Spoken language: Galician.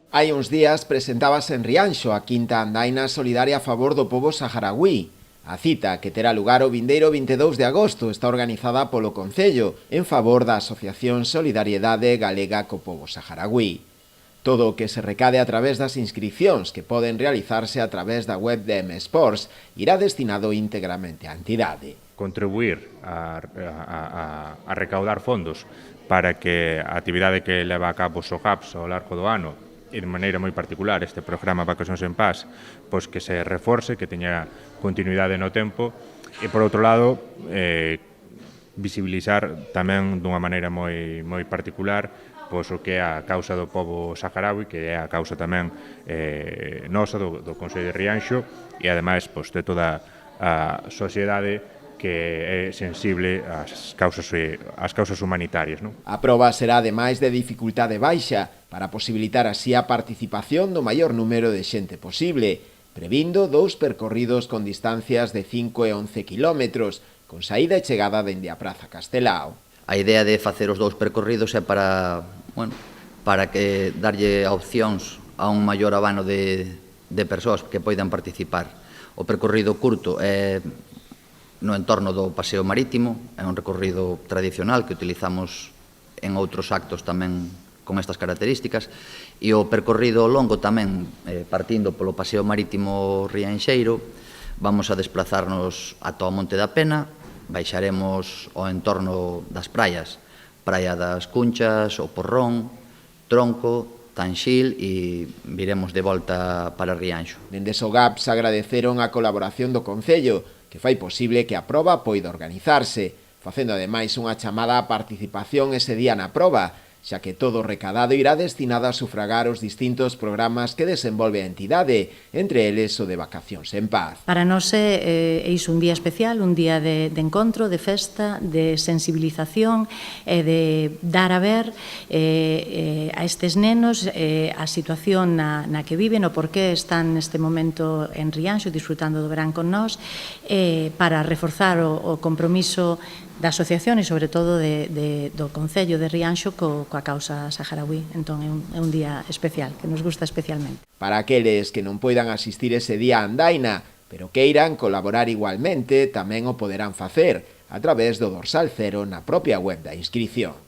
Hai uns días presentábase en Rianxo a quinta andaina solidaria a favor do pobo saharaui. A cita, que terá lugar o vindeiro 22 de agosto, está organizada polo Concello en favor da Asociación Solidariedade Galega co Pobo Saharaui. Todo o que se recade a través das inscripcións que poden realizarse a través da web de M-Sports irá destinado íntegramente á entidade. Contribuir a recaudar fondos para que a actividade que leva a cabo o SOGAPS ao largo do ano e de maneira moi particular este programa Vacacións en Paz, pois que se reforce, que teña continuidade no tempo e, por outro lado, visibilizar tamén dunha maneira moi particular pois o que é a causa do pobo saharaui, que é a causa tamén nosa do Concello de Rianxo e, ademais, pois, de toda a sociedade que é sensible ás causas humanitarias. Non? A proba será, ademais, de dificultade baixa para posibilitar así a participación do maior número de xente posible, previndo 2 percorridos con distancias de 5 e 11 kilómetros, con saída e chegada dende a Praza Castelao. A idea de facer os 2 percorridos é para que darlle opcións a un maior abano de persoas que poidan participar. O percorrido curto é no entorno do paseo marítimo, é un recorrido tradicional que utilizamos en outros actos tamén con estas características, e o percorrido longo tamén, partindo polo paseo marítimo rianxeiro, vamos a desplazarnos ata o Monte da Pena, baixaremos ao entorno das praias, Praia das Cunchas, O Porrón, Tronco, Tanxil e viremos de volta para Rianxo. Dende SOGAPS agradeceron a colaboración do Concello, que fai posible que a proba poida organizarse, facendo ademais unha chamada á participación ese día na proba, xa que todo o recadado irá destinado a sufragar os distintos programas que desenvolve a entidade, entre eles o de Vacacións en Paz. Para nós é iso un día especial, un día de encontro, de festa, de sensibilización e de dar a ver a estes nenos a situación na que viven, o porqué están neste momento en Rianxo disfrutando do verán con nós, para reforzar o compromiso da asociación e, sobre todo, do Concello de Rianxo coa causa saharaui. Entón, é un día especial, que nos gusta especialmente. Para aqueles que non poidan asistir ese día a andaina, pero queiran colaborar igualmente, tamén o poderán facer a través do dorsal 0 na propia web da inscripción.